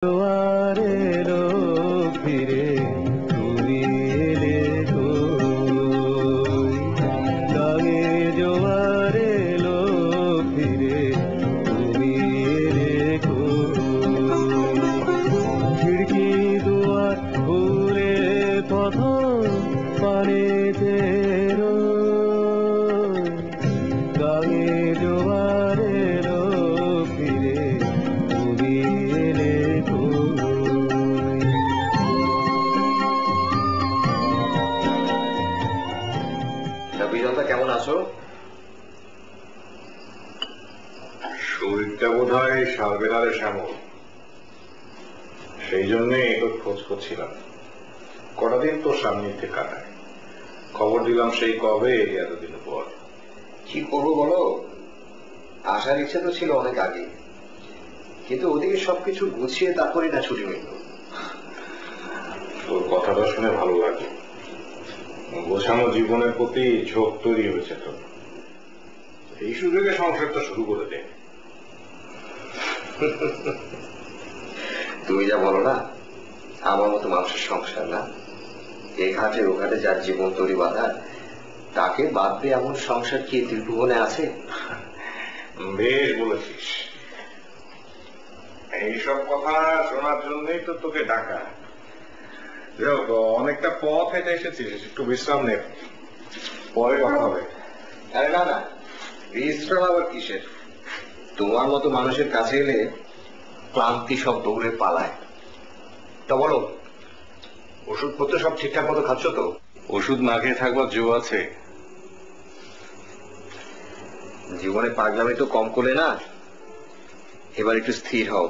জোয়ার এলো ফিরে তুমি এলে কই, গাঙে জোয়ার এলো ফিরে তুমি এলে কই, খিড়কি দুয়ার ঘুরে পথ পানেতে রই, গাঙে জোয়ার এলো ফিরে তুমি এলে বিজনদা, কেমন আছো? শরীরটা বোধ হয় সালবেলারে শ্যামল, সেই জন্যে তোর খোঁজ করছিলাম। কটা দিন তোর সামনেতে কাটায়, খবর দিলাম সেই কবে, এতদিন পর। কি করবো বলো, আসার ইচ্ছে তো ছিল অনেক আগে, কিন্তু ওদিকে সবকিছু গুছিয়ে তারপরই না ছুটি মিলল। তোর কথাটা শুনে ভালো লাগে, গোছানো জীবনের প্রতি ঝোঁক তৈরি হয়েছে তো। এই সুযোগে সংসারটা শুরু করে দে। তুমি যা বলো না, আমার মতো মানুষের সংসার না, এ ঘাটে ও ঘাটে যার জীবন তৈরি বাঁধা, তাকে বাদ দিয়ে এমন সংসার কি ত্রিভুবনে আছে? বেশ বলেছিস, এইসব কথা শোনার জন্যই তো তোকে ডাকা। অনেকটা পথ হেঁটে এসেছিস, একটু বিশ্রাম নে, পরে কথা হবে। আরে না না, বিশ্রাম আবার কিসের? তোমার মতো মানুষের কাছে এলে ক্লান্তি সব দৌড়ে পালায়। তা বলো, ওষুধপত্র সব ঠিকঠাক মতো খাচ্ছ তো? ওষুধ না খেয়ে থাকবার জো আছে? জীবনে পাগলামি তো কম করলে না, এবার একটু স্থির হও।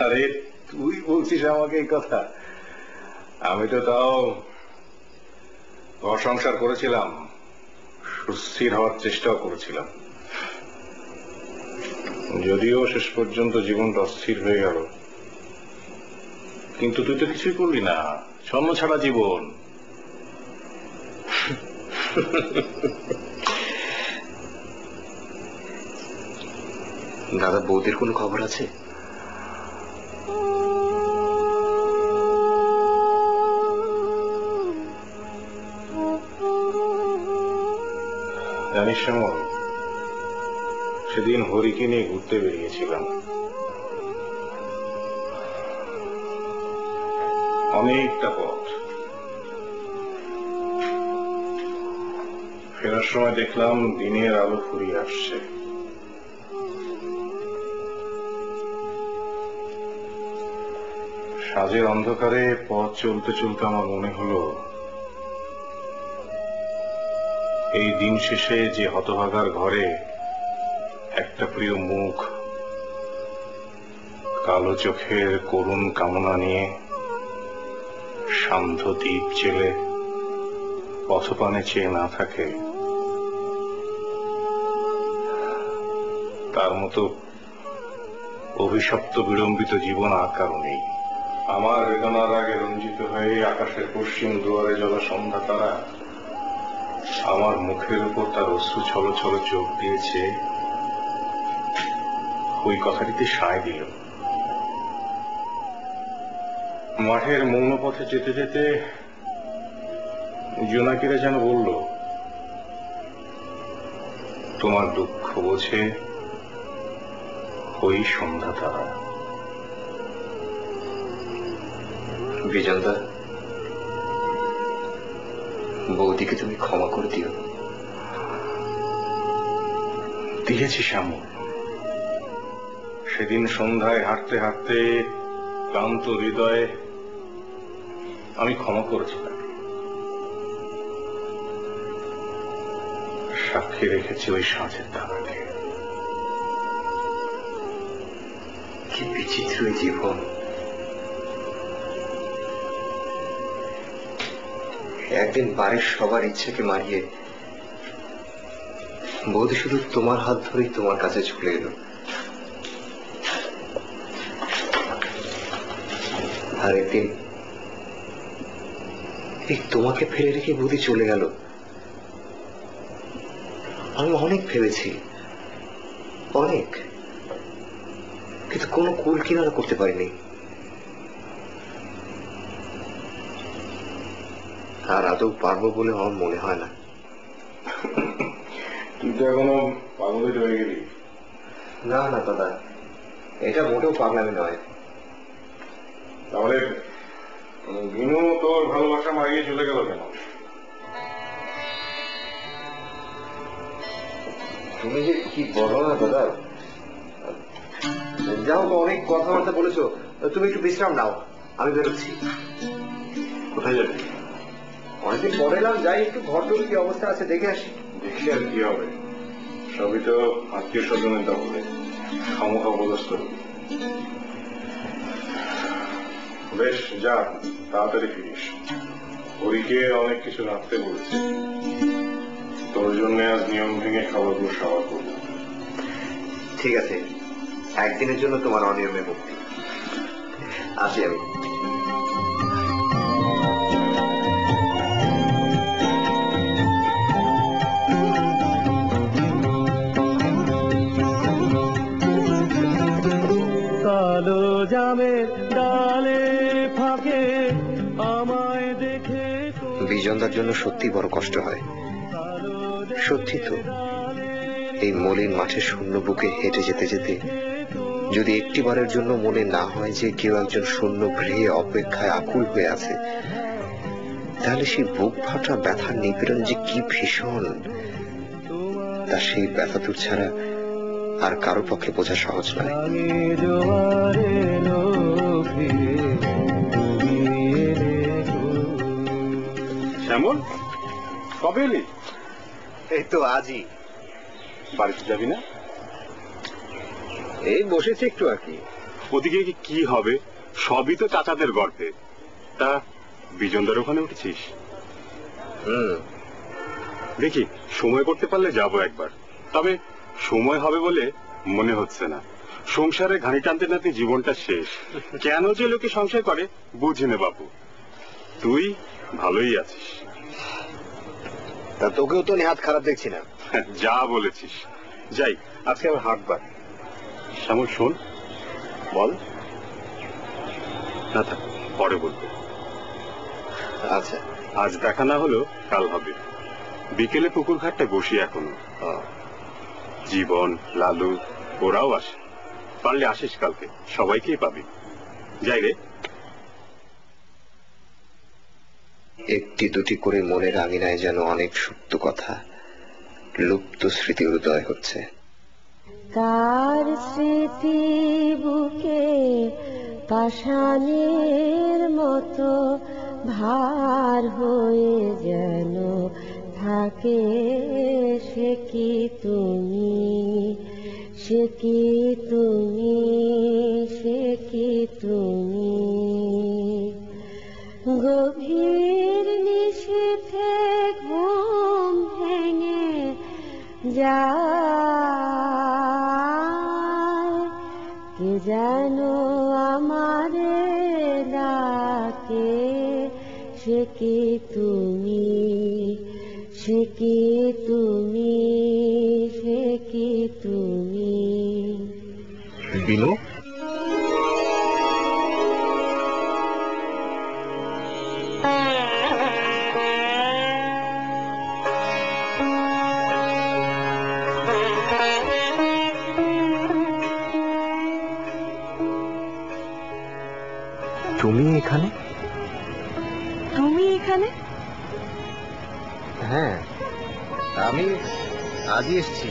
আরে তুই বলছিস আমাকে এই কথা? আমি তো তাও ঘর সংসার করেছিলাম, সুস্থির হওয়ার চেষ্টাও করেছিলাম, যদিও শেষ পর্যন্ত জীবনটা অস্থির হয়ে গেল। কিন্তু তুই তো কিছুই করলি না, ছন্ন ছাড়া জীবন। দাদা বৌদির কোনো খবর আছে? জানিস শ্যামল, সেদিন হরিকে নিয়ে ঘুরতে বেরিয়েছিলাম। অনেকটা পথ ফেরার সময় দেখলাম দিনের আলো ফুরিয়ে আসছে। সাজের অন্ধকারে পথ চলতে চলতে আমার মনে হলো, এই দিন শেষে যে হতভাগার ঘরে একটা প্রিয় মুখ কালো চোখের করুণ কামনা নিয়ে শান্ত দ্বীপ জেলে পথপানে চেয়ে না থাকে, তার মতো অভিশপ্ত বিড়ম্বিত জীবন আর কারো নেই। আমার বেদনার আগে রঞ্জিত হয়ে আকাশের পশ্চিম দুয়ারে জ্বলা সন্ধ্যা তারা আমার মুখের উপর তার অশ্রু ছল ছল চোখ দিয়েছে, ওই কথাটিতে সায় দিল। মাঠের মৌন পথে যেতে যেতে জোনাকিরা যেন বলল, তোমার দুঃখ বোঝে ওই সন্ধ্যা তারা। বিজনদা, বৌদিকে তুমি ক্ষমা করে দিও। দিয়েছি শ্যামল, সেদিন সন্ধ্যায় হাঁটতে হাঁটতে ক্লান্ত হৃদয়ে আমি ক্ষমা করেছিলাম, সাক্ষী রেখেছি ওই সাঁঝের তারাকে। কি বিচিত্র এই জীবন! একদিন বাড়ির সবার ইচ্ছেকে মারিয়ে বৌদি শুধু তোমার হাত ধরেই তোমার কাছে ছুটে এলো, আর একদিন তোমাকে ফেলে রেখে বৌদি চলে গেল। আমি অনেক ভেবেছি, অনেক, কিন্তু কোনো কুল কিনারা করতে পারিনি। আর আদৌ পারবো বলে আমার মনে হয় না। তুই তো এখনো পাগল হয়ে গেলি। না না দাদা, এটা মোটেও পাগলামি নয়। তাহলে বিনু তোর ভালোবাসা মারিয়ে চলে গেল কেন? তুমি যে কি বলো না দাদা। যাও, তো অনেক কথাবার্তা বলেছো, তুমি একটু বিশ্রাম নাও, আমি বেরোচ্ছি। কোথায় যাবি? অনেকদিন পরে এলাম, যাই একটু ঘর দোর কি অবস্থা আছে দেখে আসি। দেখি আর কি হবে, সবই তো আত্মীয় স্বজনের দখলে, খামোখা পদস্থ। বেশ, যা, তাড়াতাড়ি ফিরিস। হরিকে অনেক কিছু রাখতে বলেছে, তোর জন্য আজ নিয়ম ভেঙে খাবারগুলো সাওয়া করবো। ঠিক আছে, একদিনের জন্য তোমার অনিয়মে মুক্তি। আসি আমি। কালো জামের ডালে ফাঁকে আমায় দেখে বিজনদার জন্য সত্যি বড় কষ্ট হয়। সত্যি তো, এই মলিন মাঠে শূন্য বুকে হেঁটে যেতে যেতে যদি একটিবারের জন্য মনে না হয় যে কেউ একজন শূন্য গৃহে অপেক্ষায় আকুল হয়ে আছে, তাহলে সেই বুক ফাটা ব্যথার নিপীড়ন যে কি ভীষণ, তা সেই ব্যথাতুর ছাড়া আর কারো পক্ষে বোঝা সহজ নয়। শ্যামল, কবে এলি? এই তো আজই। বাড়িতে যাবি না? এই বসেছি একটু আর কি। ওদিকে কি হবে, সবই তো চাচাদের গর্তে। তা বিজনদার ওখানে উঠেছিস? দেখি সময় করতে পারলে যাবো একবার, তবে সময় হবে বলে মনে হচ্ছে না। সংসারে ঘানি টানতে টানতে জীবনটা শেষ। কেন যে লোকে সংসার করে বুঝি নে বাপু। তুই ভালোই আছিস? তা তোকেও তো নেহাত খারাপ দেখছি না। যা বলেছিস। যাই, আজকে আবার হাটবার। শ্যামল শোন। বল। না থাক, পরে বলবো। আচ্ছা, আজ দেখা না হলো কাল হবে। বিকেলে পুকুর ঘাটটায় বসি এখনো। জীবন, লালু ওরাও আসে। পারলে আসিস কালকে, সবাইকেই পাবি। যাই রে। একটি দুটি করে মনের আঙিনায় যেন অনেক সুপ্ত কথা, লুপ্ত স্মৃতি উদয় হচ্ছে। তার স্মৃতি বুকে পাষাণের মতো ভার হয়ে যেন থাকে। সে কি তুমি, সে কি তুমি, সে কি তুমি। গভীর নিশীথে ঘুম ভেঙে যায়, কে যেন আমারে ডাকে। সে কি তুমি, সে কি তুমি, সে কি তুমি। বিনু, তুমি এখানে? তুমি এখানে? হ্যাঁ, আমি আজই এসেছি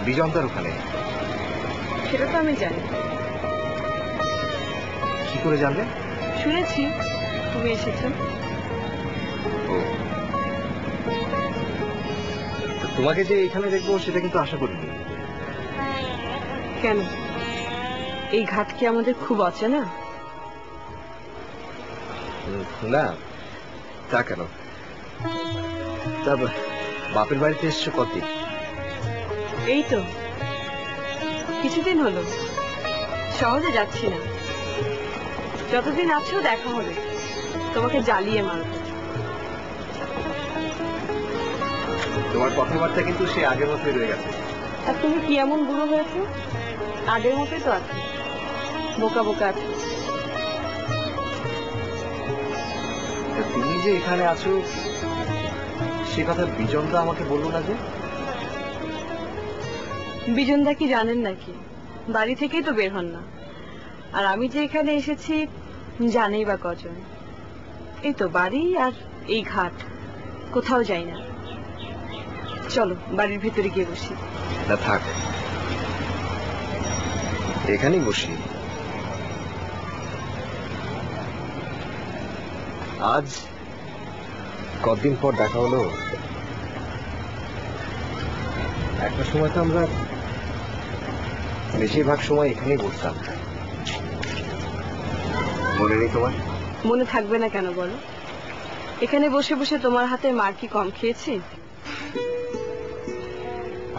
বিজনদার ওখানে। সেটা তো আমি জানি। কি করে জানলে? শুনেছি তুমি এসেছো। তোমাকে যে এখানে দেখবো সেটা কিন্তু আশা করিনি। কেন, এই ঘাট কি আমাদের খুব অচেনা? না, তা কেন? তা বাপের বাড়িতে এসছো কতদিন? এই তো কিছুদিন হলো। সহজে যাচ্ছি না। যতদিন আছো দেখা হবে, তোমাকে জ্বালিয়ে মারব। তোমার কথাবার্তা কিন্তু সে আগের মতোই রয়ে গেছে। আর তুমি কি এমন বুড়ো হয়েছো আগের মতোই তো আছে, বোকা বোকা আছে। তুমি যে এখানে আছো সে কথা বিজনদা আমাকে বললো না যে? বিজনদা কি জানেন নাকি, বাড়ি থেকেই তো বের হন না। আর আমি যে এখানে এসেছি জানেই বা কজন। এই তো বাড়ি আর এই ঘাট, কোথাও যাই না। চলো বাড়ির ভেতরে গিয়ে বসি। না থাক, এখানেই বসি। আজ কতদিন পর দেখা হলো। একটা সময় তো আমরা বেশিরভাগ সময় এখানেই বসতাম, মনে নেই তোমার? মনে থাকবে না কেন বলো? এখানে বসে বসে তোমার হাতে মার কি কম খেয়েছি?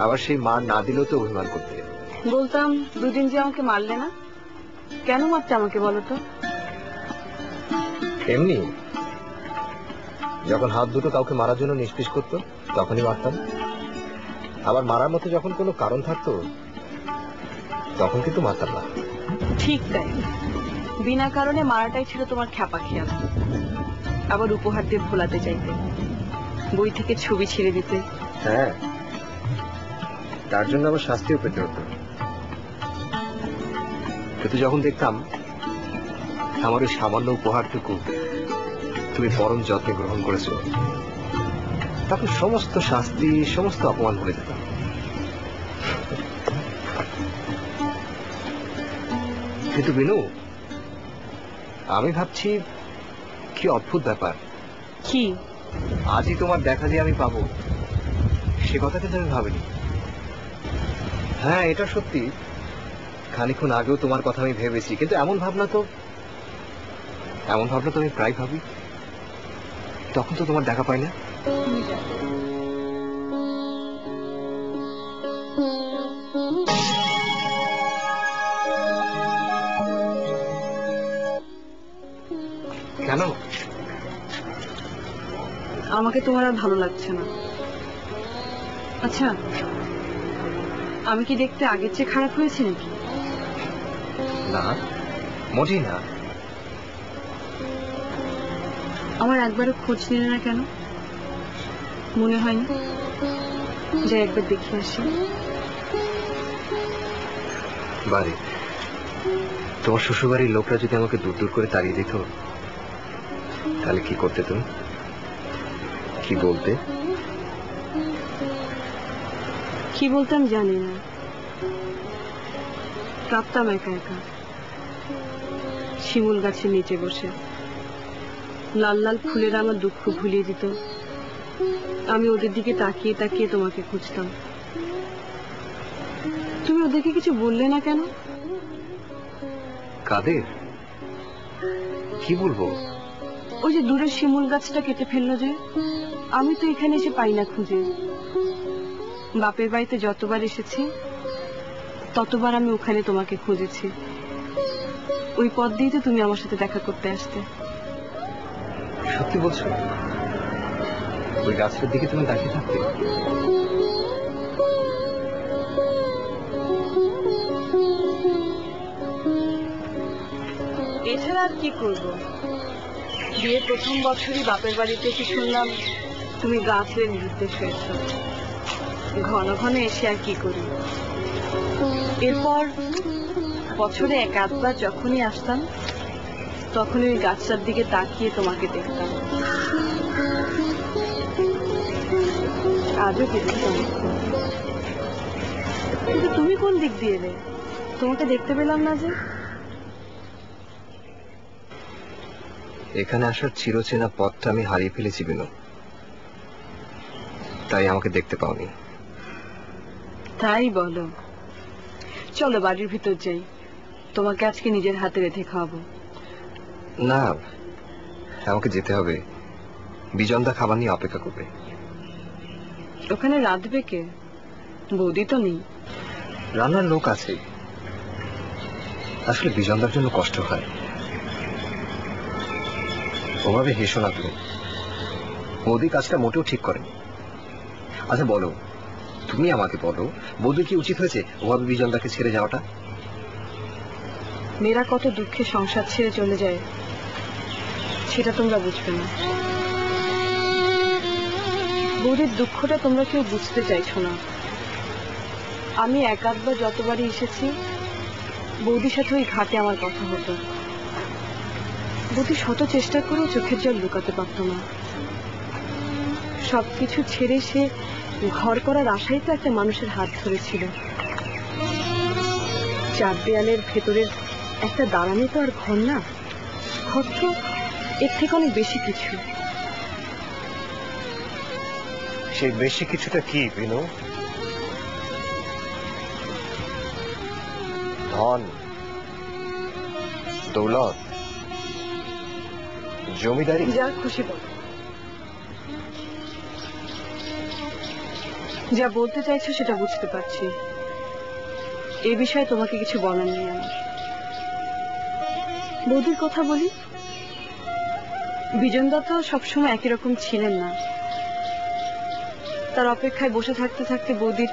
আবার সেই মার না দিলেও তো অভিমান করতে। বলতাম দুদিন যে আমাকে মারলে না, কেন মারতে আমাকে বলো তো? এমনি যখন হাত দুটো কাউকে মারার জন্য নিষ্পিস করতো তখনই মারতাম। আবার মারার মতো যখন কোনো কারণ থাকতো তখন কিন্তু মারতাম না। ঠিক তাই, বিনা কারণে মারাটাই ছিল তোমার খ্যাপা খেয়াল। আবার উপহার দিয়ে ভোলাতে চাইতে, বই থেকে ছবি ছেড়ে দিতে। হ্যাঁ, তার জন্য আবার শাস্তিও পেতে হতো। কিন্তু যখন দেখতাম আমার ওই সামান্য উপহারটুকু তুমি পরম যত্নে গ্রহণ করেছো, তখন সমস্ত শাস্তি, সমস্ত অপমান ভুলে যেতাম। কিন্তু বিনু, আমি ভাবছি কি অদ্ভুত ব্যাপার। কি? আজই তোমার দেখা দিয়ে আমি পাবো সে কথা কিন্তু আমি ভাবিনি। হ্যাঁ, এটা সত্যি, খানিকক্ষণ আগেও তোমার কথা আমি ভেবেছি, কিন্তু এমন ভাবনা তো আমি প্রায় ভাবি। তখন তো তোমার দেখা পাই না। কেন? আমাকে তোমার আর ভালো লাগছে না। আচ্ছা, আমি কি দেখতে আগের চেয়ে খারাপ হয়েছে নাকি? না, মোটেই না। আমার একবারও খোঁজ নিলে না কেন? মনে হয়নি যে একবার দেখে আসি? বাড়ি, তোমার শ্বশুরবাড়ির লোকরা যদি আমাকে দূর দূর করে তাড়িয়ে দিত তাহলে কি করতে তুমি? কি বলতে? কি বলতাম জানি না, কাঁদতাম একা একা শিমুল গাছের নিচে বসে। লাল লাল ফুলেরা আমার দুঃখ ভুলিয়ে দিত। আমি ওদের দিকে তাকিয়ে তাকিয়ে তোমাকে খুঁজতাম। তুমি ওদেরকে কিছু বললে না কেন? কাদের? কি বলবো? ওই যে দূরের শিমুল গাছটা কেটে ফেললো যে, আমি তো এখানে এসে পাই না খুঁজে। বাপের বাড়িতে যতবার এসেছি ততবার আমি ওখানে তোমাকে খুঁজেছি। ওই পথ দিয়ে তো তুমি আমার সাথে দেখা করতে আসতে। সত্যি বলছো? ওই গাছের দিকে তুমি তাকিয়ে থাকতে? এছাড়া আর কি করব? বিয়ের প্রথম বছরই বাপের বাড়িতে এসে শুনলাম তুমি গা ছেড়ে নিরুদ্দেশ হয়েছ। ঘন ঘন এসে আর কি করি? এরপর বছরে এক আধবার যখনই আসতাম তখনই ওই গাছটার দিকে তাকিয়ে তোমাকে দেখতাম। আজও কি দেখতাম। কিন্তু তুমি কোন দিক দিয়ে এলে? তোমাকে দেখতে পেলাম না যে। এখানে আসার চিরচেনা পথটা আমি হারিয়ে ফেলেছি বিনু, তাই আমাকে দেখতে পাওনি। তাই বলো? চলো বাড়ির ভিতর যাই, তোমাকে আজকে নিজের হাতে রেঁধে খাওয়াবো। না, আমাকে যেতে হবে। বিজনদা খাবার নিয়ে অপেক্ষা করবে। ওখানে রাঁধবে কে? বৌদি তো নেই। রান্নার লোক আছে। আসলে বিজনদার জন্য কষ্ট হয়। ওভাবে হেসো না তুমি, বৌদি কাজটা মোটেও ঠিক করেন। আচ্ছা বলো, তুমি আমাকে বলো, বৌদি কি উচিত হয়েছে ওভাবে বিজনদাকে ছেড়ে যাওয়াটা? মেয়েরা কত দুঃখে সংসার ছেড়ে চলে যায় সেটা তোমরা বুঝবে না। বৌদির দুঃখটা তোমরা কেউ বুঝতে চাইছো না। আমি এক আধবার যতবারই এসেছি বৌদির সাথে ওই ঘাটে আমার কথা হতো। বৌদি শত চেষ্টা করেও চোখের জল লুকাতে পারত না। সবকিছু ছেড়ে সে ঘর করার আশাই তো একটা মানুষের হাত ধরেছিল। চার দেয়ালের ভেতরের একটা দালানে তো আর ঘর না, ঘর তো এর থেকে অনেক বেশি কিছু। সেই বেশি কিছুটা কি বিনু? ধন, দৌলত, জমিদারি? যা খুশি বল। যা বলতে চাইছো সেটা বুঝতে পারছি। এ বিষয়ে তোমাকে কিছু বলার নেই আমার। বৌদির কথা বলি, বিজনদা তো সবসময় একই রকম ছিলেন না। তার অপেক্ষায় বসে থাকতে থাকতে বৌদির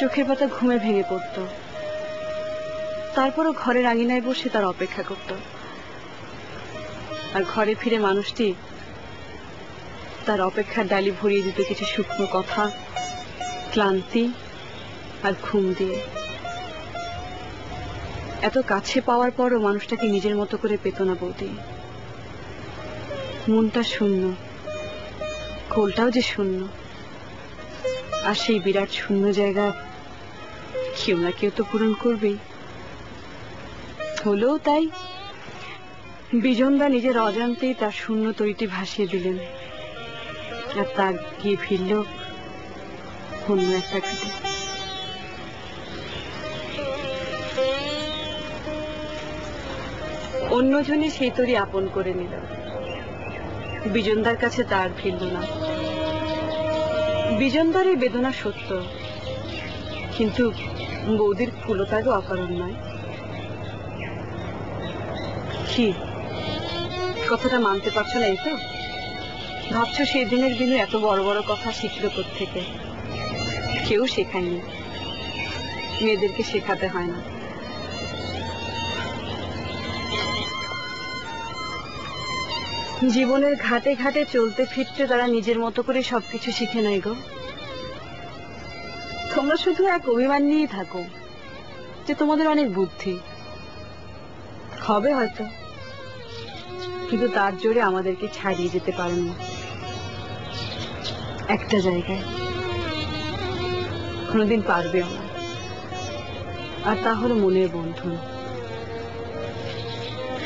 চোখের পাতা ঘুমে ভেঙে পড়ত। তারপরও ঘরের আঙিনায় বসে তার অপেক্ষা করত। আর ঘরে ফিরে মানুষটি তার অপেক্ষার ডালি ভরিয়ে দিত কিছু শুকনো কথা, ক্লান্তি আর ঘুম দিয়ে। এত কাছে পাওয়ার পরও মানুষটাকে নিজের মতো করে পেত না বৌদি। মনটা শূন্য, কোলটাও যে শূন্য। আর সেই বিরাট শূন্য জায়গা কেউ না কেউ তো পূরণ করবেই। হলেও তাই বিজনদা নিজের অজান্তেই তার শূন্য তরিটি ভাসিয়ে দিলেন। আর তা গিয়ে ফিরল অন্য একটা ঘাটে। অন্যজনে সেই তরি আপন করে নিল। বিজনদার কাছে তার ফিরল না। বিজনদার এই বেদনা সত্য, কিন্তু বৌদির কুলতাগও অকারণ নয়। কি কথাটা মানতে পারছো না? এই তো ভাবছো সেই দিনের দিনে এত বড় বড় কথা শিখলো কোত্থেকে? কেউ শেখায়নি, মেয়েদেরকে শেখাতে হয় না। জীবনের ঘাটে ঘাটে চলতে ফিরতে তারা নিজের মতো করে সবকিছু শিখে নেয় গো। তোমরা শুধু এক অভিমান নিয়েই থাকো যে তোমাদের অনেক বুদ্ধি হবে হয়তো, কিন্তু তার জোরে আমাদেরকে ছাড়িয়ে যেতে পারেন না একটা জায়গায়। কোনোদিন পারবেও না। আর তা হলো মনের বন্ধন।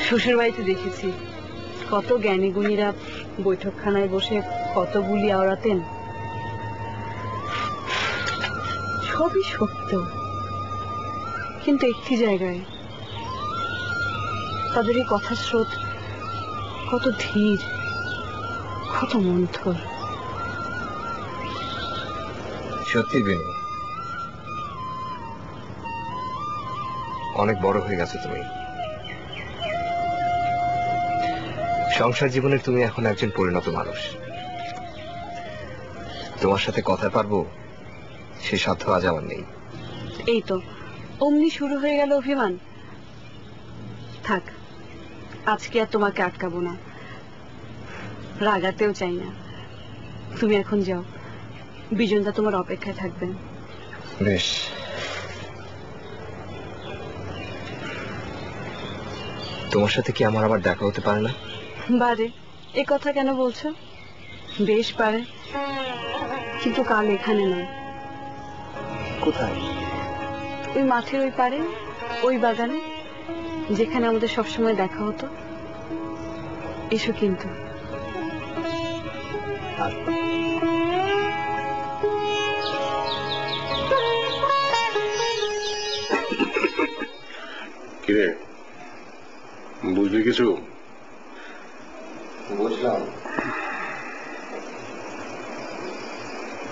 শ্বশুর বাড়িতে দেখেছি কত জ্ঞানী গুণীরা বৈঠকখানায় বসে কত বুলি আওড়াতেন। সবই সত্য, কিন্তু একটি জায়গায় তাদের এই কথা স্রোত কত ধীর, কত মন্থর। সত্যি বিনু, অনেক বড় হয়ে গেছো তুমি। সংসার জীবনে তুমি এখন একজন পরিণত মানুষ। তোমার সাথে কথা পারবো সে সাধ্য আজ আমার নেই। এই তো অমনি শুরু হয়ে গেল অভিমান। থাক, আজকে আর তোমাকে আটকাবো না, রাগাতেও চাই না। তুমি এখন যাও, বিজনদা তোমার অপেক্ষায় থাকবেন। বেশ, তোমার সাথে কি আমার আবার দেখা হতে পারে না? বারে, এ কথা কেন বলছো? বেশ পারে, কিন্তু কাল এখানে নয়। কোথায়? ওই মাঠের ওই পারে, ওই বাগানে, যেখানে আমাদের সবসময় দেখা হতো। এসো কিন্তু। কিরে, বুঝলি কিছু? বুঝলাম।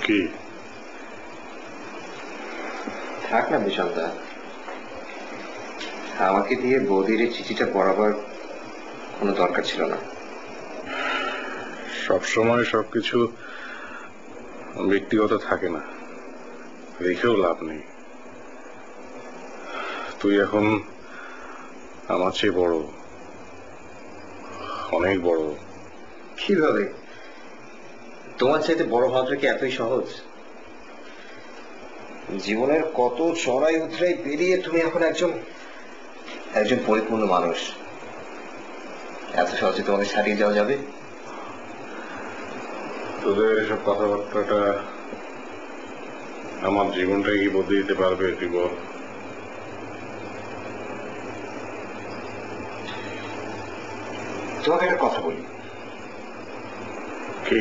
কি? থাক না বিশালদা, আমাকে দিয়ে বৌদির এই চিঠিটা পড়াবার কোনো দরকার ছিল না। সবসময় সবকিছু ব্যক্তিগত থাকে না, রেখেও লাভ নেই। তুই এখন আমার চেয়ে বড়, অনেক বড়। কিভাবে? তোমার চাইতে বড় হওয়াটা কি এতই সহজ? জীবনের কত চড়াই উতরাই পেরিয়ে তুমি এখন একজন পরিপূর্ণ মানুষ। এত সহজে তোমাকে ছাড়িয়ে যাওয়া যাবে? তোদের এসব কথাবার্তাটা আমার জীবনটাকে কি বদলে দিতে পারবে? তুই বল। তোমাকে একটা কথা বলি। কি?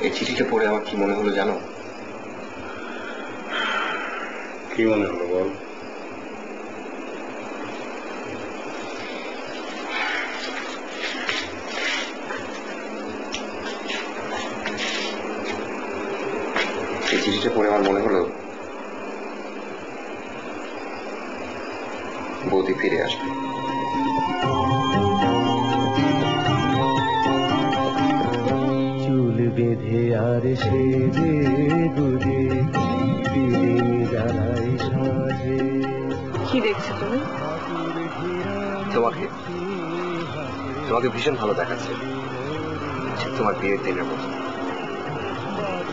এই চিঠিটা পড়ে আমার কি মনে হলো জানো? কি মনে হলো বল। এই চিঠিটা পড়ে আমার মনে হলো বৌদি ফিরে আসবে। চুল বেঁধে আর সেজে গুজে দিদিন জ্বালায় সাজে। কি দেখছো তুমি? তোমাকে ভীষণ ভালো দেখাচ্ছে, ঠিক তোমার বিয়ের দিনের মতো।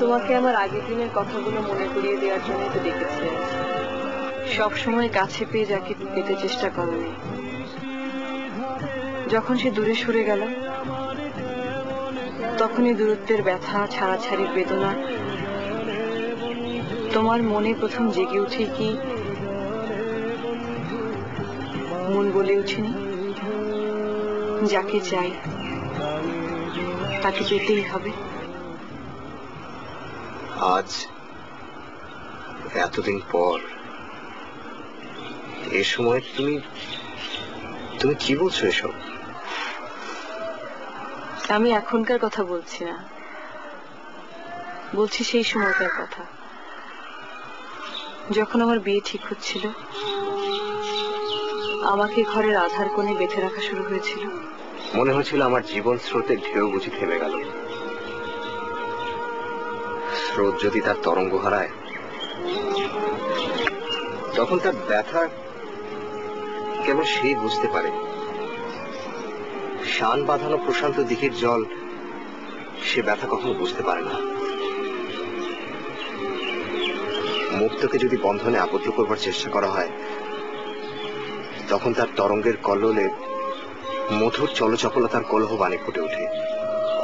তোমাকে আমার আগের দিনের কথাগুলো মনে করিয়ে দেওয়ার জন্যই তো দেখেছি। সবসময় কাছে পেয়ে যাকে পেতে চেষ্টা করোনি, যখন সে দূরে সরে গেল তখনই দূরত্বের ব্যথা, ছাড়াছাড়ির বেদনা তোমার মনে প্রথম জেগে উঠে কি মন বলে উঠেনি যাকে চাই তাকে পেতেই হবে। আজ এতদিন পর এ সময় তুমি কি বলছো এসব? আমি এখনকার কথা বলছি না, বলছি সেই সময়কার কথা, যখন আমার বিয়ে ঠিক হচ্ছিল, আমাকে ঘরের আধার কোণে বেঁধে রাখা শুরু হয়েছিল। মনে হয়েছিল আমার জীবন স্রোতের ঢেউ বুঝি থেমে গেল। স্রোত যদি তার তরঙ্গ হারায় তখন তার ব্যথা কেবল সেই বুঝতে পারে। শান বাঁধানো প্রশান্ত দিঘির জল সে ব্যথা কখনো বুঝতে পারে না। মুক্তকে যদি বন্ধনে আবদ্ধ করবার চেষ্টা করা হয় তখন তার তরঙ্গের কল্লোলে মধুর চলচপলতার কলহ বাণী ফুটে ওঠে।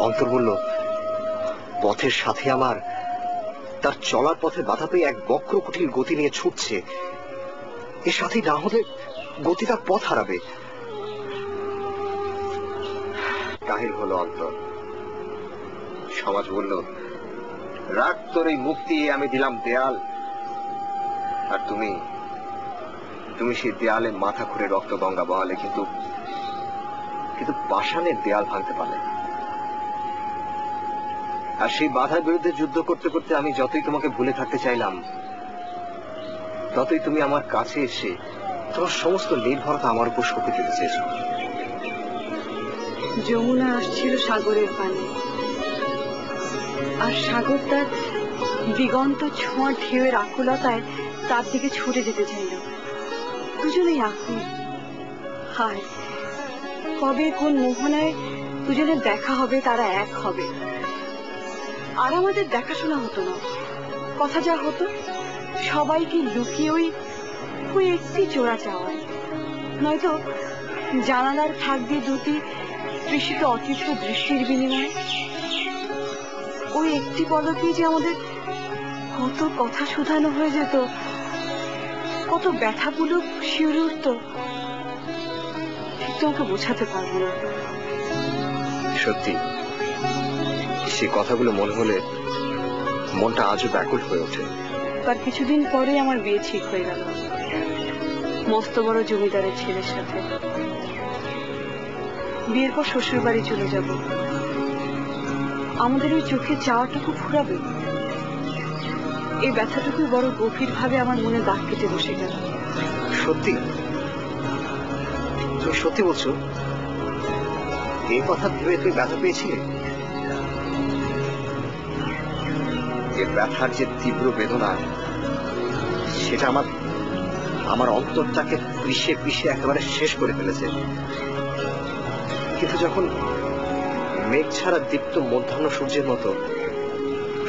অন্তর বলল, পথের সাথে আমার তার চলার পথে বাধা পেয়ে এক বক্র কুটিল গতি নিয়ে ছুটছে। এর সাথে না হলে গতি তার পথ হারাবে। কাহিল হলো অন্তর। সমাজ বলল, রাগ তোর এই মুক্তি, আমি দিলাম দেয়াল, আর তুমি সেই দেয়ালে মাথা খুঁড়ে রক্ত গঙ্গা বহালে, কিন্তু পাষাণের দেয়াল ভাঙতে পারলে না। আর সেই বাধার বিরুদ্ধে যুদ্ধ করতে করতে আমি যতই তোমাকে ভুলে থাকতে চাইলাম ততই তুমি আমার কাছে এসে তোমার সমস্ত নির্ভরতা আমার উপর সঁপে দিতে চেয়েছ। যমুনা আসছিল সাগরের পানে, আর সাগর তার দিগন্ত ছোঁয়া ঢেউয়ের আকুলতায় তার দিকে ছুটে যেতে চাইল। দুজনেই আকুল। হায়, কবে কোন মোহনায় দুজনের দেখা হবে, তারা এক হবে। আর আমাদের দেখাশোনা হতো না, কথা যা হতো সবাইকে লুকিয়ে ওই একটি চোরা চাওয়ায়, নয়তো জানালার ফাঁক দিয়ে দুটি তৃষিত অতীত দৃষ্টির বিনিময়ে। ওই একটি পলকেই যে আমাদের কত কথা শুধানো হয়ে যেত, কত ব্যথাগুলো শিউরে উঠত, ঠিক তোমাকে বোঝাতে পারবো না। সত্যি, সে কথাগুলো মনে হলে মনটা আজও ব্যাকুল হয়ে ওঠে। তার কিছুদিন পরে আমার বিয়ে ঠিক হয়ে গেল মস্ত বড় জমিদারের ছেলের সাথে। বিয়ের পর শ্বশুর বাড়ি চলে যাব। আমাদের ওই চোখে চাওয়াটুকু ফুরাবে। এই ব্যথাটুকুই বড় গভীর ভাবে আমার মনে দাগ কেটে বসে গেল। সত্যি? তুমি সত্যি বলছো? এই কথা ভেবে তুই ব্যথা পেয়েছিলে? এই ব্যথার যে তীব্র বেদনা, সেটা আমার অন্তরটাকে পিষে পিষে একেবারে শেষ করে ফেলেছে। কিন্তু যখন মেঘ ছাড়া দীপ্ত মধ্যাহ্ন সূর্যের মতো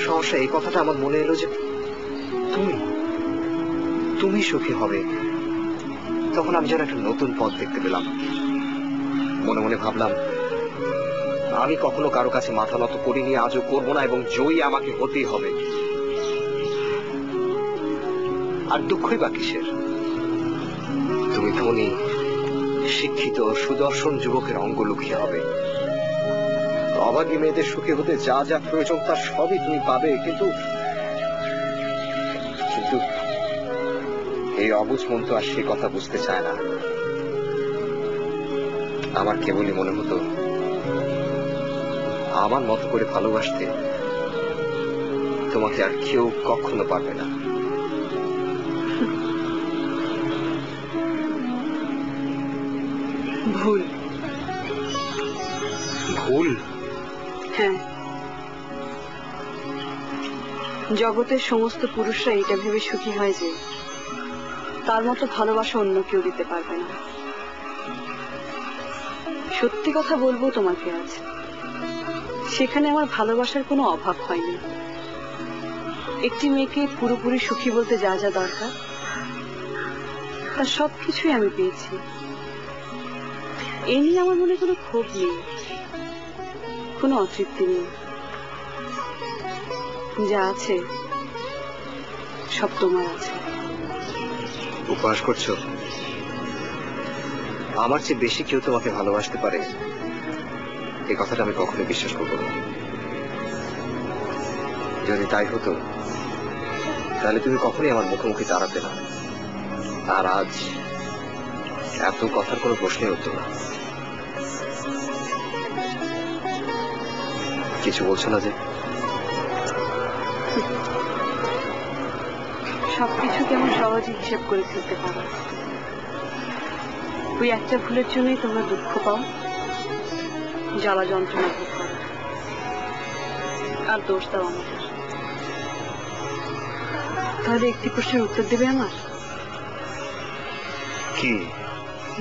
সহসা এই কথাটা আমার মনে এলো যে তুমি তুমি সুখী হবে, তখন আমি যেন একটা নতুন পথ দেখতে পেলাম। মনে মনে ভাবলাম, আমি কখনো কারো কাছে মাথা নত করিনি, আজও করবো না, এবং জয়ী আমাকে হতেই হবে। আর দুঃখই বা কিসের? তুমি ধনী, শিক্ষিত, সুদর্শন যুবকের অঙ্গ লুকিয়ে হবে। অভাগী মেয়েদের সুখী হতে যা যা প্রয়োজন তার সবই তুমি পাবে, কিন্তু কিন্তু এই অবুঝ মন তো আর সে কথা বুঝতে চায় না। আমার কেবলই মনে হতো, আমার মতো করে ভালোবাসতে তোমাকে আর কেউ কখনো পারবে না। ভুল। ভুল? হ্যাঁ, জগতের সমস্ত পুরুষরা এটা ভেবে সুখী হয় যে তার মতো ভালোবাসা অন্য কেউ দিতে পারবে না। সত্যি কথা বলবো তোমাকে আজ, সেখানে আমার ভালোবাসার কোনো অভাব হয়নি। একটি মেয়েকে পুরোপুরি সুখী বলতে যা যা দরকার তার সবকিছুই আমি পেয়েছি। এ নিয়ে আমার মনে কোনো ক্ষোভ নেই, কোনো অতৃপ্তি নেই। যা আছে সব তোমার আছে। উপহাস করছো? আমার চেয়ে বেশি কেউ তোমাকে ভালোবাসতে পারে এই কথাটা আমি কখনো বিশ্বাস করবো না। যদি তাই হতো তাহলে তুমি কখনোই আমার মুখোমুখি দাঁড়াতে না, আর আজ এত কথার কোনো প্রশ্নই হতো না। কিছু বলছো না যে? সবকিছু কেমন সহজে হিসেব করে ফেলতে পারো। ওই একটা ভুলের জন্যই তোমরা দুঃখ পাও, জ্বালা যন্ত্রণা ভোগ করো, আর দোষ দাও আমাদের। তাহলে একটি প্রশ্নের উত্তর দেবে আমার? কি?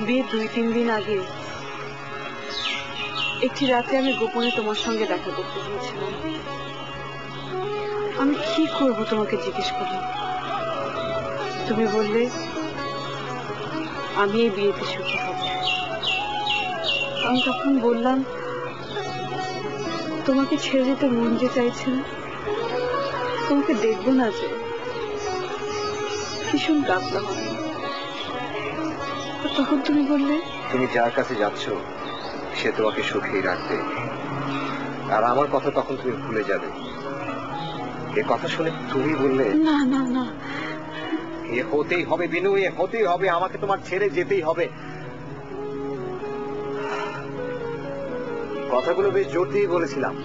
বিয়ের 2-3 দিন আগে একটি রাতে আমি গোপনে তোমার সঙ্গে দেখা করতে গিয়েছিলাম। আমি কি করব তোমাকে জিজ্ঞেস করলাম, তুমি বললে আমি এই বিয়েতে সুখী হব। আমি তখন বললাম, তোমাকে ছেড়ে যেতে মন যে চাইছে না, তোমাকে দেখবো না যে। ভীষণ কাঁদলাম আমি। তখন তুমি বললে, তুমি যার কাছে যাচ্ছ সে তোমাকে সুখী রাখবে, আর আমার কথা তখন তুমি ভুলে যাবে। এ কথা শুনে তুমি বললে, না না না, এ হতেই হবে বিনু, এ হতেই হবে, আমাকে তোমার ছেড়ে যেতেই হবে। কথাগুলো বেশ জোর দিয়ে বলেছিলাম।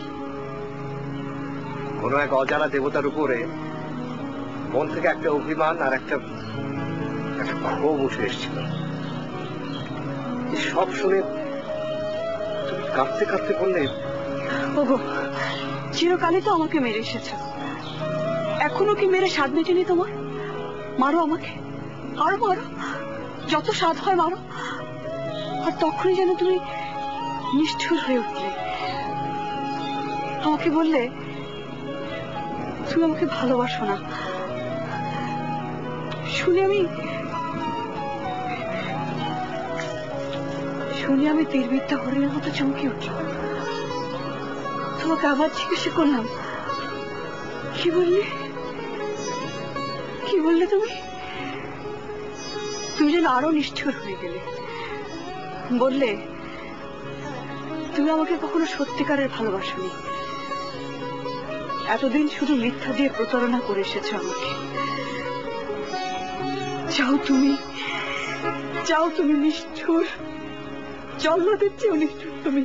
কোন এক অজানা দেবতার উপরে মন থেকে একটা অভিমান আর একটা ক্ষোভ উঠে এসেছিল। সব শুনে তুমি কাঁদতে কাঁদতে বললে, ওগো, চিরকালই তো আমাকে মেরে এসেছ, এখনো কি মেরে স্বাদ মেটেনি তোমার? মারো আমাকে, আরো মারো, যত স্বাদ হয় মারো। আর তখনই যেন তুমি নিষ্ঠুর হয়ে উঠলে, আমাকে বললে তুমি আমাকে ভালোবাসো না। শুনে আমি তীরবিদ্যা হরিণের মতো চমকে উঠলাম। তোমাকে আবার জিজ্ঞাসা করলাম, কি বললে? কি বললে তুমি? তুমি যেন আরো নিষ্ঠুর হয়ে গেলে। বললে তুমি আমাকে কখনো সত্যিকারের ভালোবাসোনি, এতদিন শুধু মিথ্যা দিয়ে প্রতারণা করে এসেছ আমাকে। চাও তুমি নিষ্ঠুর, জল্লাদের চেয়েও নিষ্ঠুর তুমি।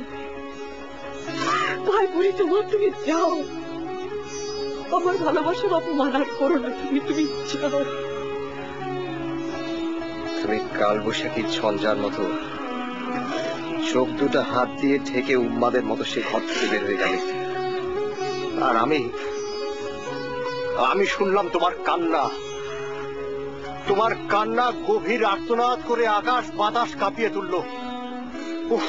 ভাই বলি তোমার, তুমি যাও, আমার ভালোবাসার অপমান আর করো না। তুমি যাও। তুমি কালবৈশাখী ঝঞ্ঝার মতো চোখ দুটো হাত দিয়ে ঢেকে উন্মাদের মতো সে ঘর থেকে বের হয়ে গেলে, আর আমি শুনলাম তোমার কান্না। তোমার কান্না গভীর আর্তনাদ করে আকাশ বাতাস কাঁপিয়ে তুলল। উফ!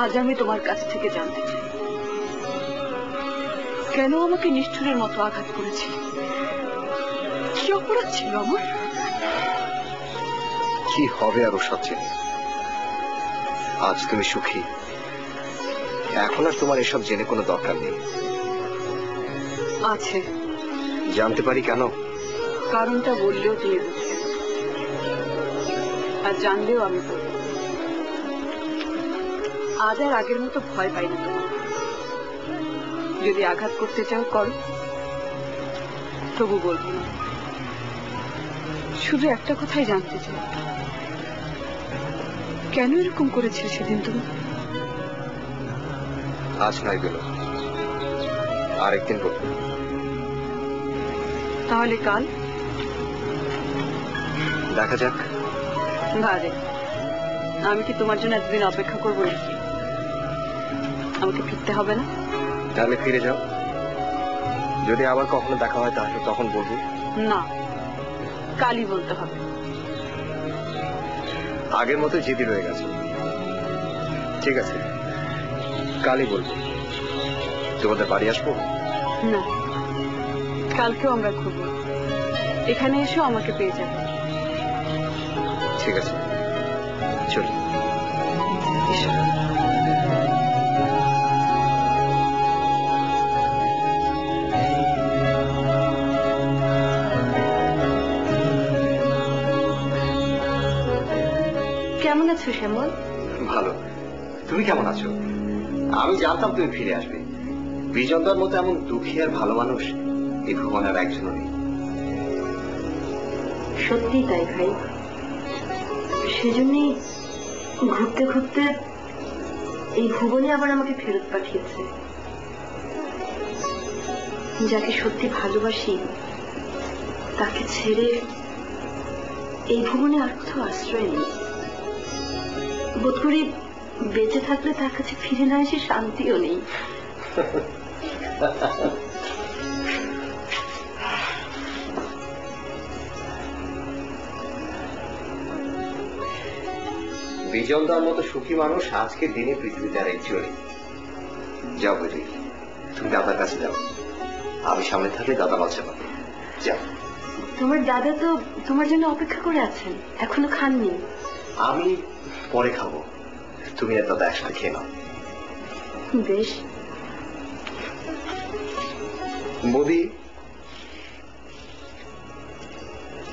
আজ আমি তোমার কাছ থেকে জানতে চাই, কেন আমাকে নিষ্ঠুরের মতো আঘাত করেছি? কি অপরাধ ছিল আমার? কি হবে আরো সবচেয়ে? আজ তুমি সুখী, এখন আর তোমার এসব জেনে কোনো দরকার নেই। আছে। জানতে পারি কেন? কারণটা বললেও তুমি বুঝবে, আর জানলেও আমি বলবো। আজ আর আগের মতো ভয় পাই না তোমার। যদি আঘাত করতে চাও করো, তবু বলবো না। শুধু একটা কথাই জানতে চাই, কেন এরকম করেছিল সেদিন তুমি? আজ নয় গেল, আরেকদিন বলবো। তাহলে কাল? দেখা যাক। বারে, আমি কি তোমার জন্য এতদিন অপেক্ষা করবো নাকি? আমাকে ফিরতে হবে না? তাহলে ফিরে যাও। যদি আবার কখনো দেখা হয় তাহলে তখন বলবো। না, কালই বলতে হবে। আগের মতো জিদি রয়ে গেছে। ঠিক আছে, কালই বলবো। তোমাদের বাড়ি আসবো? না, কালকেও আমরা ঘুরবো। এখানে এসেও আমাকে পেয়ে যাবে। ঠিক আছে, চলি। এসো। কেমন আছো শ্যামল? ভালো। তুমি কেমন আছো? আমি জানতাম তুমি ফিরে আসবে। বিজনদার মতো এমন দুঃখী আর ভালো মানুষ এই ভুবনে আর একজনও নেই। সত্যি তাই ভাই, সেজন্যই ঘুরতে ঘুরতে এই ভুবনে আবার আমাকে ফেরত পাঠিয়েছে। যাকে সত্যি ভালোবাসি তাকে ছেড়ে এই ভুবনে আর কোথাও আশ্রয় নেই। বোধ করি বেঁচে থাকলে তার কাছে ফিরে না এসে শান্তিও নেই। বিজনদার মতো সুখী মানুষ আজকের দিনে পৃথিবীতে আর একটিও নেই। যাও বুঝি, তুমি দাদার কাছে যাও। আমি সামনে থাকলে দাদা লজ্জা পাবে। যাও। তোমার দাদা তো তোমার জন্য অপেক্ষা করে আছেন, এখনো খাননি। আমি পরে খাবো, তুমি আর দাদা একসাথে খেয়ে নাও। বেশ। বৌদি,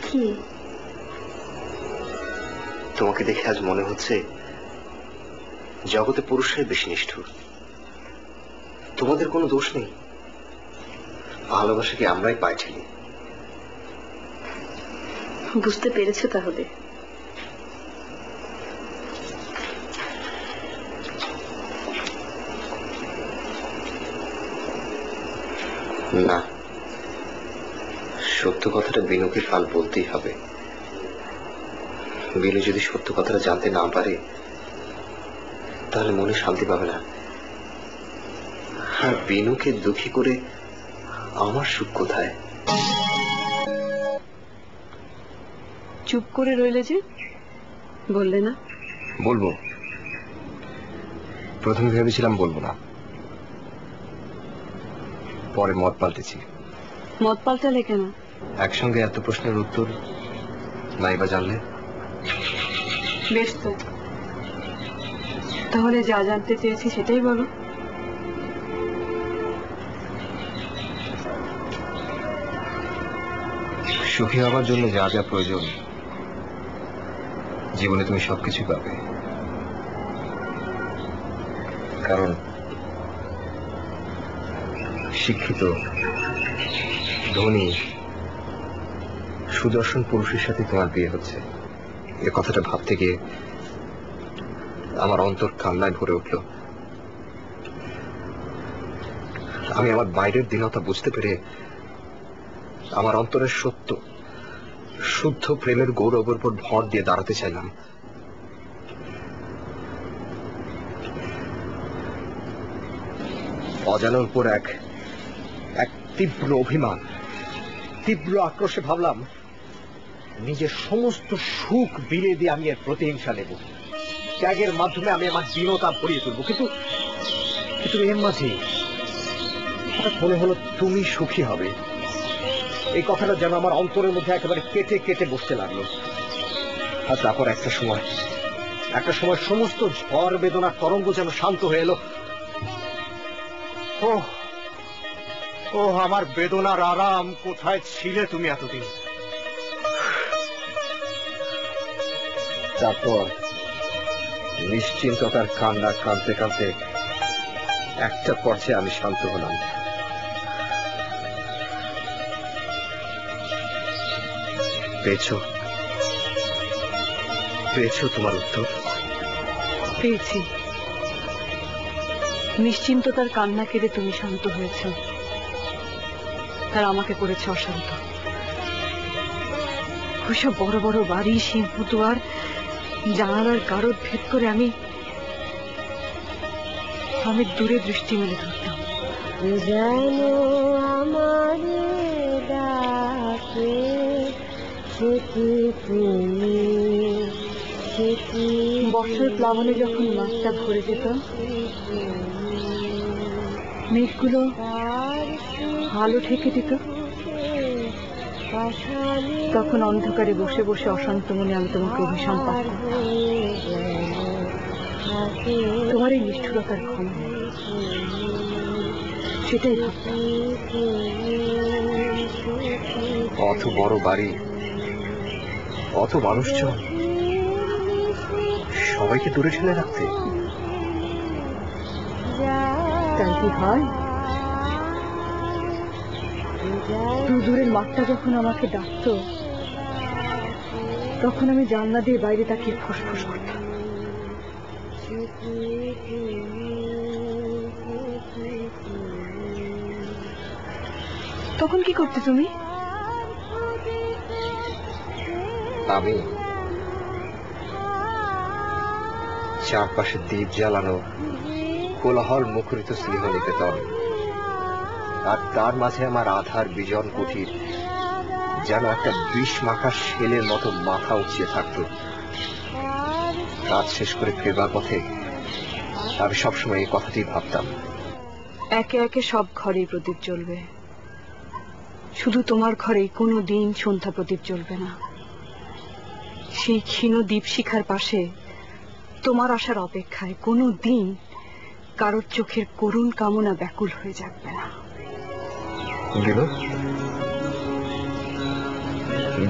কি? তোমাকে দেখে আজ মনে হচ্ছে জগতে পুরুষরাই বেশি নিষ্ঠুর। তোমাদের কোনো দোষ নেই, ভালোবাসাকে আমরাই পাই ঠেলি। বুঝতে পেরেছো তাহলে? না, সত্য কথাটা বিনুকে কাল বলতেই হবে। বিনু যদি সত্য কথাটা জানতে না পারে তাহলে মনে শান্তি পাবে না। আর বিনুকে দুঃখী করে আমার সুখ কোথায়? চুপ করে রইলে যে, বললে না? বলবো, প্রথমে ভেবেছিলাম বলবো না, পরে মত পাল্টেছি। মত পাল্টালে কেন? একসঙ্গে এত প্রশ্নের উত্তর নাইবা জানলে। বেশ তো, তাহলে যা জানতে চেয়েছি সেটাই বলো। সুখী হবার জন্য যা যা প্রয়োজন জীবনে তুমি সবকিছু পাবে। কারণ শিক্ষিত, ধনী, সুদর্শন পুরুষের সাথে তোমার বিয়ে হচ্ছে। এ কথাটা ভাবতে গিয়ে আমার অন্তর কান্নায় ভরে উঠল। আমি আমার বাইরের দীনতা বুঝতে পেরে আমার অন্তরের সত্য শুদ্ধ প্রেমের গৌরবের উপর ভর দিয়ে দাঁড়াতে চাইলাম। অজানার উপর এক তীব্র অভিমান, তীব্র আক্রোশে ভাবলাম নিজের সমস্ত সুখ বিলিয়ে দিয়ে আমি এর প্রতিহিংসা নেব, ত্যাগের মাধ্যমে আমি আমার দীনতা ভরিয়ে তুলব। কিন্তু এর মাঝে হঠাৎ মনে হলো তুমি সুখী হবে। এই কথাটা যেন আমার অন্তরের মধ্যে একেবারে কেটে কেটে বসতে লাগলো। আর তারপর একটা সময় সমস্ত ঝড় বেদনার তরঙ্গ যেন শান্ত হয়ে এলো। ও আমার বেদনার আরাম, কোথায় ছিলে তুমি এতদিন? তারপর নিশ্চিন্ততার কান্না কাঁদতে কাঁদতে একটা পর্যায়ে আমি শান্ত হলাম। পেয়েছো তোমার উত্তর? পেয়েছি। নিশ্চিন্ততার কান্না কেঁদে তুমি শান্ত হয়েছ, আর আমাকে করেছে অশান্ত। ওইসব বড় বড় বাড়ি, সিংহদুয়ার, জানালার গারদ ভেদ করে আমি দূরে দৃষ্টি মেলে ধরতাম। যেন আমার ডাকে বর্ষার প্লাবনে যখন মাঠটা ভরে যেত, মেঘগুলো আলো ঢেকে দিত, তখন অন্ধকারে বসে বসে অশান্ত মনে আমি তোমাকে অভিশাপ পাঠ করতাম। তোমার এই নিষ্ঠুরতার ক্ষমা সেটাই ভাবতাম। অত বড় বাড়ি, অত মানুষজন, সবাইকে দূরে ঠেলে রাখতে, তাই কি হয়? দূরের মাঠটা যখন আমাকে ডাকতো, তখন আমি জানলা দিয়ে বাইরে তাকিয়ে ফুসফুস করতাম। তখন কি করতে তুমি? আমি চারপাশে দ্বীপ জ্বালানো কোলাহল মুখরিত স্নেহ নিকেতন, আর তার মাঝে আমার আধার বিজন কুঠির যেন একটা বিষ মাখা শেলের মতো মাথা উঁচিয়ে থাকত। কাজ শেষ করে ফেরবার পথে আমি সবসময় এই কথাটি ভাবতাম। একে একে সব ঘরেই প্রদীপ জ্বলবে, শুধু তোমার ঘরেই কোনো দিন সন্ধ্যা প্রদীপ জ্বলবে না। সেই ক্ষীণ দীপশিখার পাশে তোমার আসার অপেক্ষায় কোনো দিন কারোর চোখের করুণ কামনা ব্যাকুল হয়ে যাবে না।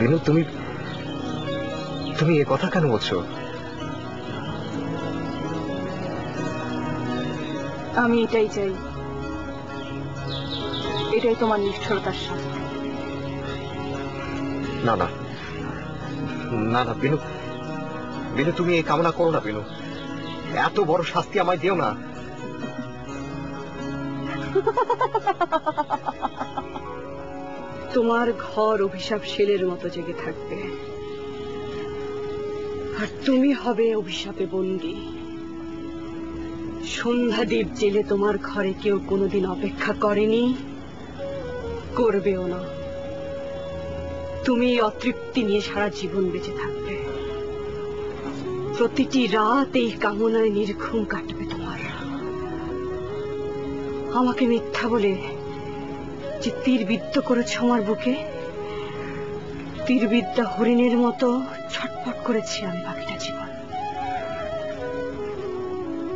বিনু, তুমি এ কথা কেন বলছো? আমি এটাই চাই, এটাই তোমার নিষ্ঠুরতার শাস্তি। না না না না বিনু, বিনু তুমি এই কামনা করো না। বিনু, এত বড় শাস্তি আমায় দিও না। তোমার ঘর অভিশাপ শেলের মতো জেগে থাকবে, আর তুমি হবে অভিশাপে বন্দী। সন্ধ্যা দ্বীপ জেলে তোমার ঘরে কেউ কোনোদিন অপেক্ষা করেনি, করবেও না। তুমি অতৃপ্তি নিয়ে সারা জীবন বেঁচে থাকবে। প্রতিটি রাত এই কামনায় নির্ঘুম কাটবে তোমার। আমাকে মিথ্যা বলে যে তীরবিদ্ধ করেছ আমার বুকে, তীরবিদ্যা হরিণের মতো ছটফট করেছি আমি বাকিটা জীবন।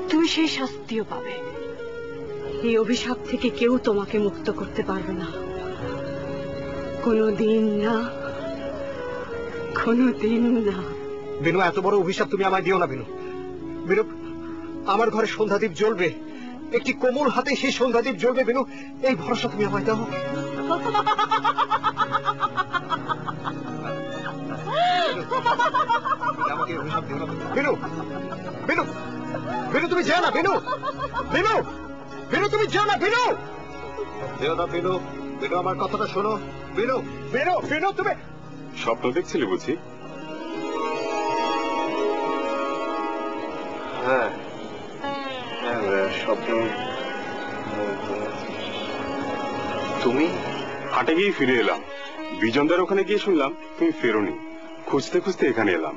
তুমি সেই শাস্তিও পাবে। এই অভিশাপ থেকে কেউ তোমাকে মুক্ত করতে পারবে না, কোনোদিন না, কোনোদিন না। বিনু, এত বড় অভিশাপ তুমি আমায় দিও না। বিনু, বিনু, আমার ঘরে সন্ধ্যাদীপ জ্বলবে, একটি কোমল হাতে সেই সন্ধ্যাদীপ জ্বলবে। বিনু, এই ভরসা তুমি আমায় দাও। বিনু, বিনু, বিনু তুমি যেও না। বিনু, বিনু, বিনু তুমি যেও না। বিনু, যেও না। বিনু, বিনু আমার কথাটা শোনো। বিনু, বিনু, বিনু তুমি স্বপ্ন দেখছিলে বুঝি? হ্যাঁ, স্বপ্ন। তুমি? হাটে গিয়ে ফিরে এলাম, বিজনদার ওখানে গিয়ে শুনলাম তুমি ফেরোনি। খুঁজতে খুঁজতে এখানে এলাম।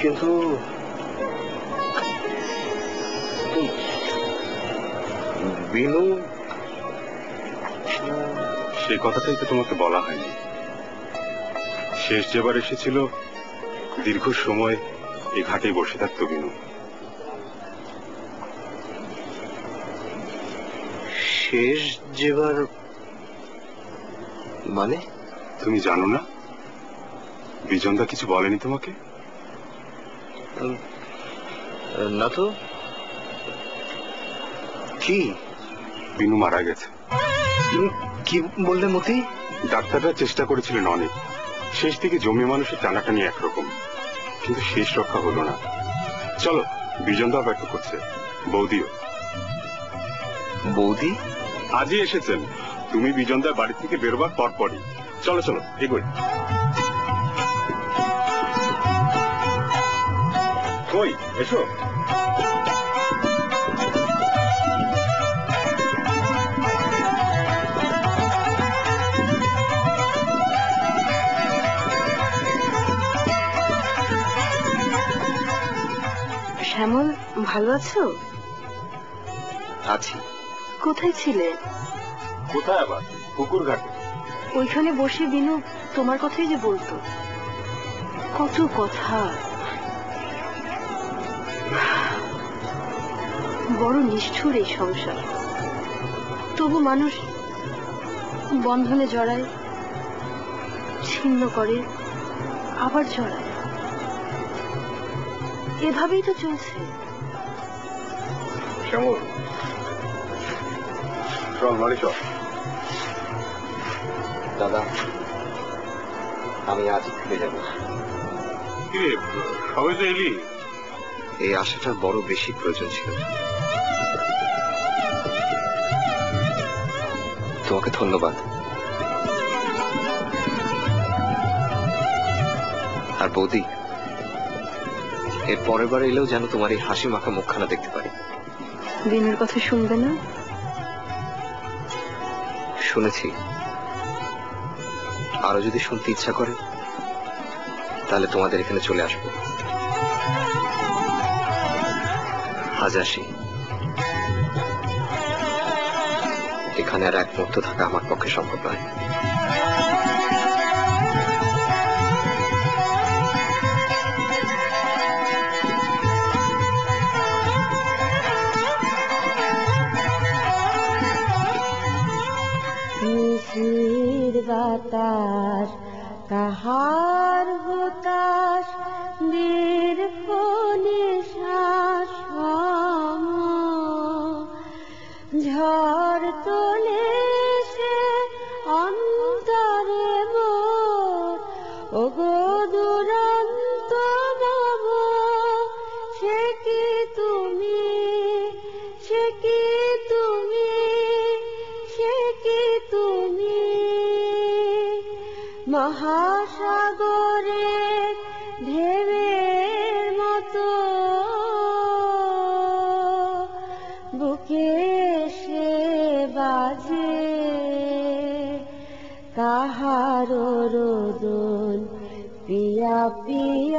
কিন্তু বিনু, সেই কথাটাই তো তোমাকে বলা হয়নি। শেষ যেবার এসেছিল দীর্ঘ সময় এই ঘাটে বসে থাকতো বিনু। শেষ যেবার মানে? তুমি জানো না? বিজনদা কিছু বলেনি তোমাকে? না তো। কি? বিনু মারা গেছে। কি বললে মতি? ডাক্তাররা চেষ্টা করেছিলেন অনেক, শেষ দিকে জমি মানুষের টানাটানি একরকম, কিন্তু শেষ রক্ষা হলো না। চলো, বিজনদা অপেক্ষা করছে, বৌদিও। বৌদি আজই এসেছেন। তুমি বিজনদার বাড়ি থেকে বেরোবার পরপরই। চলো চলো এগোই। কই এসো। শ্যামল, ভালো আছো? আছি। কোথায় ছিলে? কোথায় আবার? পুকুর ঘাটে। ওইখানে বসে বিনু তোমার কথাই যে বলতো, কত কথা। বড় নিষ্ঠুর এই সংসার। তবু মানুষ বন্ধনে জড়ায়, ছিন্ন করে, আবার জড়ায়। এভাবেই তো চলছে। শ্যামল, চল বাড়ি চল। দাদা, আমি আজ ফিরে যাব। সবে তো এলি? এই আশাটার বড় বেশি প্রয়োজন ছিল। তোমাকে ধন্যবাদ। আর বৌদি, এর পরের বার এলেও যেন তোমার এই হাসি মাখা মুখখানা দেখতে পারি। বিনুর কথা শুনবে না? শুনেছি, আরো যদি শুনতে ইচ্ছা করে তাহলে তোমাদের এখানে চলে আসবো। আজ আসি। এখানে আর এক মুহূর্ত থাকা আমার পক্ষে সম্ভব নয়। নিশির বাতাস কাহার হুতাশ দীর্ঘ নিশ্বাস ঝড় তোলে সে অন্তরে মোর ওগো দুরন্ত নব। সে কি তুমি, সে কি তুমি, সে কি তুমি, মহাসাগরে ঢেউয়ের মতো বুকে সে বাজে। কাহারো রোদন পিয়া পিয়া